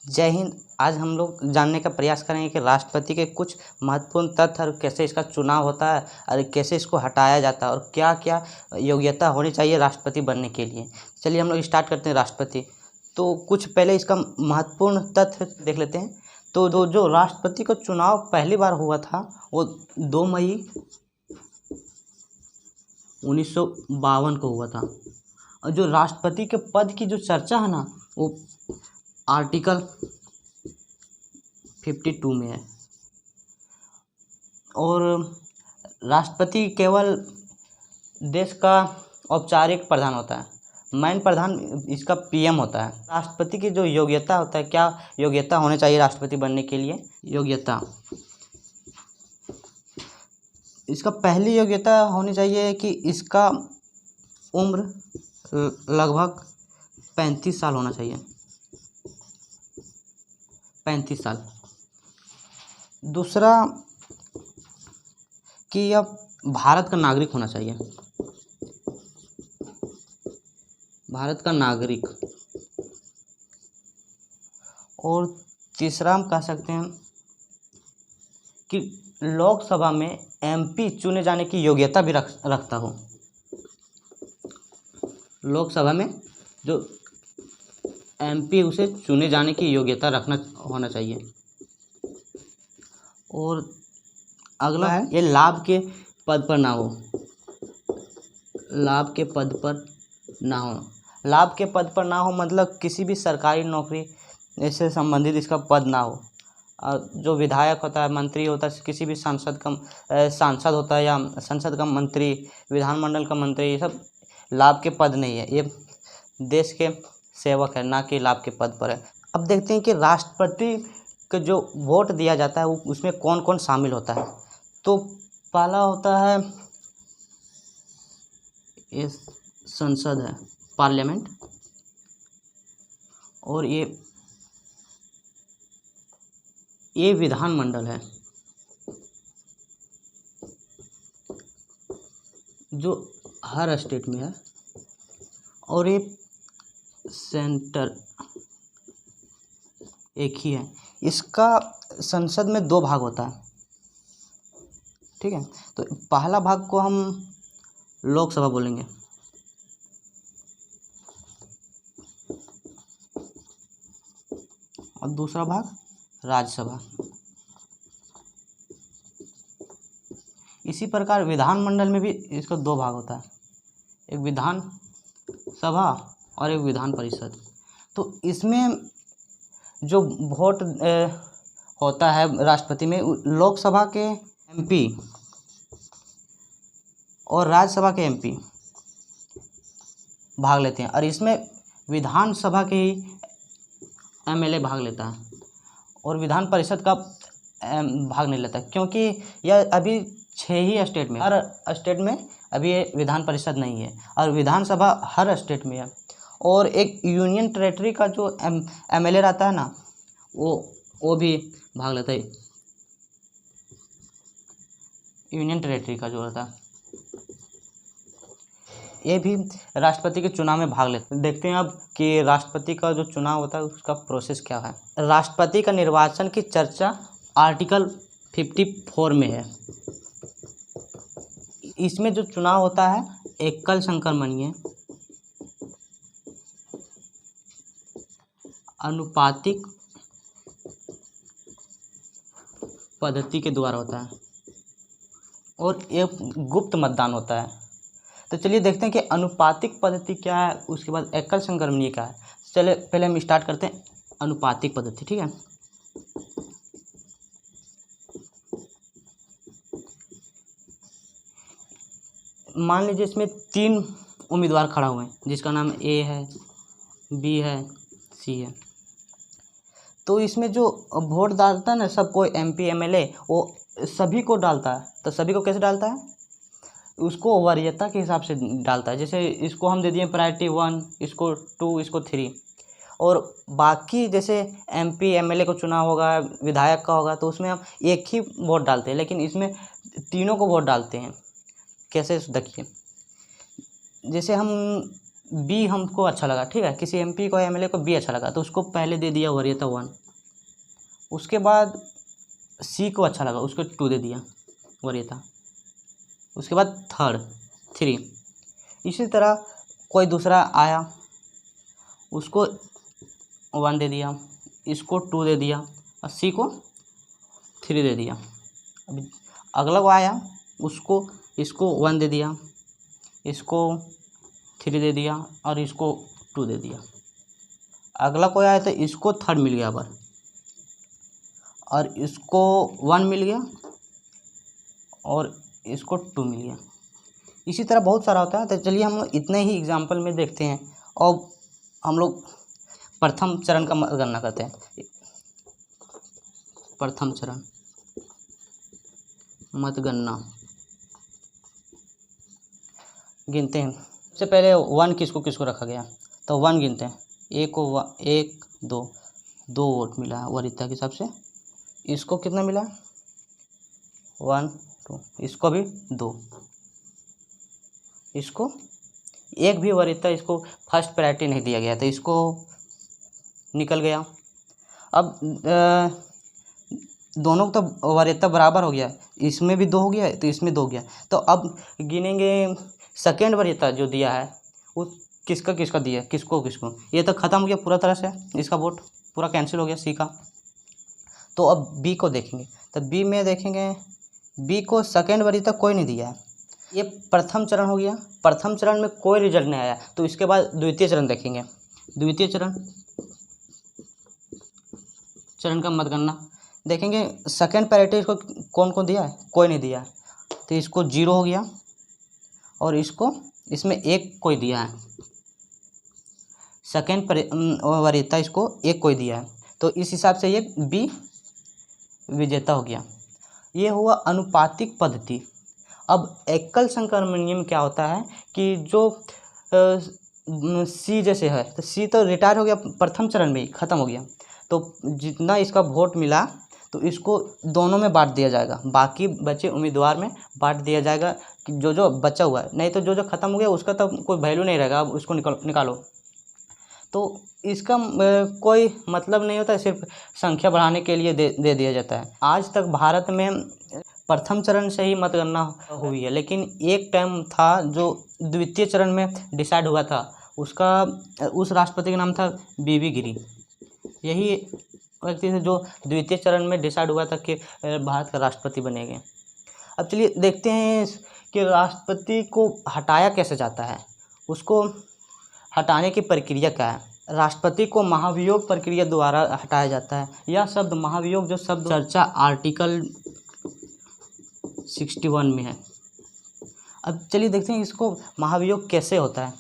जय हिंद। आज हम लोग जानने का प्रयास करेंगे कि राष्ट्रपति के कुछ महत्वपूर्ण तथ्य और कैसे इसका चुनाव होता है और कैसे इसको हटाया जाता है और क्या क्या योग्यता होनी चाहिए राष्ट्रपति बनने के लिए। चलिए हम लोग स्टार्ट करते हैं राष्ट्रपति। तो कुछ पहले इसका महत्वपूर्ण तथ्य देख लेते हैं। तो जो राष्ट्रपति का चुनाव पहली बार हुआ था वो 2 मई 1952 को हुआ था। और जो राष्ट्रपति के पद की जो चर्चा है ना वो आर्टिकल 52 में है। और राष्ट्रपति केवल देश का औपचारिक प्रधान होता है, मेन प्रधान इसका पीएम होता है। राष्ट्रपति की जो योग्यता होता है, क्या योग्यता होनी चाहिए राष्ट्रपति बनने के लिए। योग्यता, इसका पहली योग्यता होनी चाहिए कि इसका उम्र लगभग 35 साल होना चाहिए। 35 साल। दूसरा कि यह भारत का नागरिक होना चाहिए। भारत का नागरिक। और तीसरा हम कह सकते हैं कि लोकसभा में एमपी चुने जाने की योग्यता भी रखता हो। लोकसभा में जो एमपी उसे चुने जाने की योग्यता होना चाहिए। और अगला है ये लाभ के पद पर ना हो। लाभ के पद पर ना हो। लाभ के पद पर ना हो मतलब किसी भी सरकारी नौकरी से संबंधित इसका पद ना हो। और जो विधायक होता है, मंत्री होता है, किसी भी सांसद होता है या संसद का मंत्री, विधानमंडल का मंत्री, ये सब लाभ के पद नहीं है। ये देश के सेवक है, ना कि लाभ के पद पर है। अब देखते हैं कि राष्ट्रपति का जो वोट दिया जाता है वो उसमें कौन कौन शामिल होता है। तो पहला होता है ये संसद है, पार्लियामेंट। और ये विधानमंडल है जो हर स्टेट में है। और ये सेंटर एक ही है। इसका संसद में 2 भाग होता है, ठीक है। तो पहला भाग को हम लोकसभा बोलेंगे और दूसरा भाग राज्यसभा। इसी प्रकार विधानमंडल में भी इसका 2 भाग होता है, एक विधान सभा और एक विधान परिषद। तो इसमें जो वोट होता है राष्ट्रपति में, लोकसभा के एमपी और राज्यसभा के एमपी भाग लेते हैं। और इसमें विधानसभा के ही एमएलए भाग लेता है और विधान परिषद का भाग नहीं लेता, क्योंकि यह अभी 6 ही स्टेट में, हर स्टेट में अभी ये विधान परिषद नहीं है। और विधानसभा हर स्टेट में है। और एक यूनियन टेरेटरी का जो एमएलए रहता है ना, वो भी भाग लेता है। यूनियन टेरेटरी का जो रहता है ये भी राष्ट्रपति के चुनाव में भाग लेते हैं। देखते हैं अब कि राष्ट्रपति का जो चुनाव होता है उसका प्रोसेस क्या है। राष्ट्रपति का निर्वाचन की चर्चा आर्टिकल 54 में है। इसमें जो चुनाव होता है एकल संक्रमणीय अनुपातिक पद्धति के द्वारा होता है और एक गुप्त मतदान होता है। तो चलिए देखते हैं कि अनुपातिक पद्धति क्या है, उसके बाद एकल संक्रमणीय क्या है। चलिए पहले हम स्टार्ट करते हैं अनुपातिक पद्धति, ठीक है। मान लीजिए इसमें 3 उम्मीदवार खड़ा हुए हैं जिसका नाम ए है, बी है, सी है। तो इसमें जो वोट डालता है ना, सबको एमपी एमएलए वो सभी को डालता है। तो सभी को कैसे डालता है, उसको वरीयता के हिसाब से डालता है। जैसे इसको हम दे दिए प्रायोरिटी 1, इसको 2, इसको 3। और बाकी जैसे एमपी एमएलए को चुनाव होगा, विधायक का होगा, तो उसमें हम एक ही वोट डालते हैं, लेकिन इसमें तीनों को वोट डालते हैं। कैसे देखिए, जैसे हम बी हमको अच्छा लगा, ठीक है, किसी एमपी को एमएलए को बी अच्छा लगा तो उसको पहले दे दिया वरीयता 1। उसके बाद सी को अच्छा लगा, उसको 2 दे दिया वरीयता। उसके बाद थर्ड 3। इसी तरह कोई दूसरा आया, उसको 1 दे दिया, इसको 2 दे दिया और सी को 3 दे दिया। अभी अगला को आया, इसको 1 दे दिया, इसको 3 दे दिया और इसको 2 दे दिया। अगला कोई आया तो इसको थर्ड मिल गया पर, और इसको 1 मिल गया और इसको 2 मिल गया। इसी तरह बहुत सारा होता है। तो चलिए हम इतने ही एग्जाम्पल में देखते हैं और हम लोग प्रथम चरण का गणना करते हैं। प्रथम चरण मतगणना गिनते हैं। सबसे पहले 1 किसको किसको रखा गया, तो 1 गिनते हैं। ए को 1 2 वोट मिला है वरीयता के हिसाब से। इसको कितना मिला, 1 2, इसको भी 2, इसको एक भी वरीयता, इसको फर्स्ट प्रायोरिटी नहीं दिया गया तो इसको निकल गया। अब दोनों तो वरीयता बराबर हो गया, इसमें भी 2 हो गया तो इसमें 2 हो गया। तो अब गिनेंगे सेकेंड वरीयता जो दिया है वो किसका किसका दिया, किसको किसको, ये तो ख़त्म हो गया पूरा तरह से, इसका वोट पूरा कैंसिल हो गया सी का। तो अब बी को देखेंगे, तो बी में देखेंगे बी को सेकेंड वरीयता कोई नहीं दिया है, ये प्रथम चरण हो गया। प्रथम चरण में कोई रिजल्ट नहीं आया तो इसके बाद द्वितीय चरण देखेंगे। द्वितीय चरण का मतगणना देखेंगे। सेकेंड प्रायोरिटी इसको कौन कौन दिया है, कोई नहीं दिया, तो इसको 0 हो गया और इसमें 1 कोई दिया है। सेकेंड वरीयता इसको 1 कोई दिया है, तो इस हिसाब से ये बी विजेता हो गया। ये हुआ अनुपातिक पद्धति। अब एकल संक्रमणीय में क्या होता है कि जो सी जैसे है, तो सी तो रिटायर हो गया प्रथम चरण में ही, ख़त्म हो गया, तो जितना इसका वोट मिला तो इसको दोनों में बांट दिया जाएगा, बाकी बचे उम्मीदवार में बांट दिया जाएगा कि जो बचा हुआ है, नहीं तो जो ख़त्म हो गया उसका तो कोई वैल्यू नहीं रहेगा, अब उसको निकालो। तो इसका कोई मतलब नहीं होता, सिर्फ संख्या बढ़ाने के लिए दे दिया जाता है। आज तक भारत में प्रथम चरण से ही मतगणना हुई है, लेकिन एक टाइम था जो द्वितीय चरण में डिसाइड हुआ था, उस राष्ट्रपति का नाम था बीबी गिरी। यही व्यक्ति थे जो द्वितीय चरण में डिसाइड हुआ था कि भारत का राष्ट्रपति बनेंगे। अब चलिए देखते हैं कि राष्ट्रपति को हटाया कैसे जाता है, उसको हटाने की प्रक्रिया क्या है। राष्ट्रपति को महाभियोग प्रक्रिया द्वारा हटाया जाता है। यह शब्द महाभियोग जो शब्द चर्चा आर्टिकल 61 में है। अब चलिए देखते हैं इसको महाभियोग कैसे होता है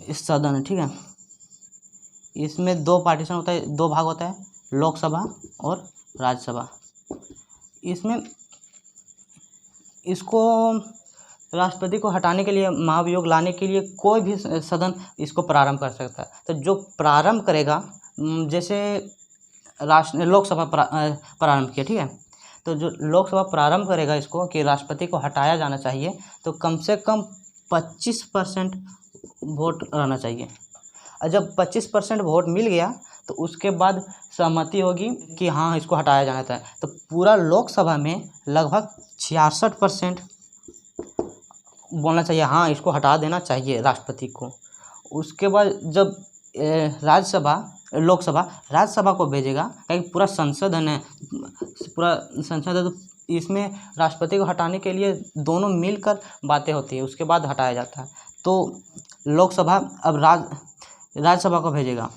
इस सदन में, ठीक है। इसमें 2 पार्टीशन होता है, 2 भाग होता है, लोकसभा और राज्यसभा। इसमें इसको राष्ट्रपति को हटाने के लिए, महाभियोग लाने के लिए कोई भी सदन इसको प्रारंभ कर सकता है। तो जो प्रारंभ करेगा, जैसे लोकसभा प्रारंभ किया, ठीक है, तो जो लोकसभा प्रारंभ करेगा इसको कि राष्ट्रपति को हटाया जाना चाहिए, तो कम से कम 25% वोट रहना चाहिए। और जब 25% वोट मिल गया तो उसके बाद सहमति होगी कि हाँ इसको हटाया जाना चाहिए। तो पूरा लोकसभा में लगभग 66% बोलना चाहिए हाँ इसको हटा देना चाहिए राष्ट्रपति को। उसके बाद जब राज्यसभा को भेजेगा, क्योंकि पूरा संसद है, तो इसमें राष्ट्रपति को हटाने के लिए दोनों मिलकर बातें होती है, उसके बाद हटाया जाता है। तो लोकसभा अब राज्यसभा को भेजेगा,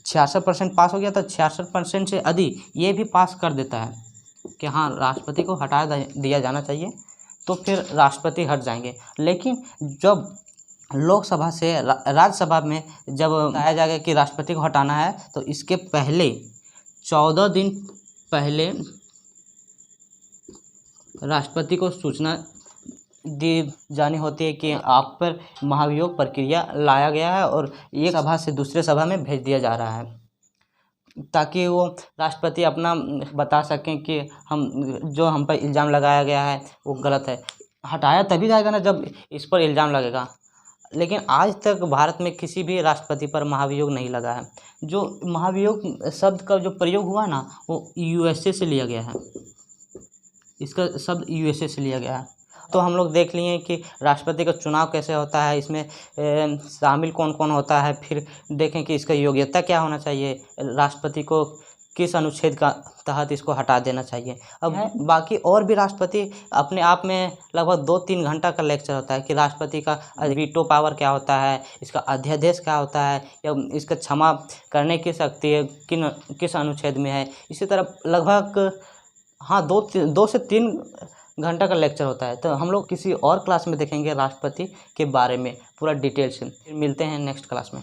66% पास हो गया तो 66% से अधिक ये भी पास कर देता है कि हाँ राष्ट्रपति को हटा दिया जाना चाहिए, तो फिर राष्ट्रपति हट जाएंगे। लेकिन जब लोकसभा से राज्यसभा में जब बताया जाएगा कि राष्ट्रपति को हटाना है, तो इसके पहले 14 दिन पहले राष्ट्रपति को सूचना दी जानी होती है कि आप पर महाभियोग प्रक्रिया लाया गया है और एक सभा से दूसरे सभा में भेज दिया जा रहा है, ताकि वो राष्ट्रपति अपना बता सकें कि हम पर इल्ज़ाम लगाया गया है वो गलत है। हटाया तभी जाएगा ना जब इस पर इल्ज़ाम लगेगा। लेकिन आज तक भारत में किसी भी राष्ट्रपति पर महाभियोग नहीं लगा है। जो महाभियोग शब्द का जो प्रयोग हुआ ना, वो यूएसए से लिया गया है। इसका शब्द यूएसए से लिया गया है। तो हम लोग देख लिए कि राष्ट्रपति का चुनाव कैसे होता है, इसमें शामिल कौन कौन होता है, फिर देखें कि इसका योग्यता क्या होना चाहिए, राष्ट्रपति को किस अनुच्छेद का तहत इसको हटा देना चाहिए। अब बाकी और भी राष्ट्रपति अपने आप में लगभग 2-3 घंटा का लेक्चर होता है कि राष्ट्रपति का वीटो पावर क्या होता है, इसका अध्यादेश क्या होता है, या इसका क्षमा करने की शक्ति किस अनुच्छेद में है। इसी तरह लगभग 2 से 3 घंटा का लेक्चर होता है। तो हम लोग किसी और क्लास में देखेंगे राष्ट्रपति के बारे में पूरा डिटेल से। फिर मिलते हैं नेक्स्ट क्लास में।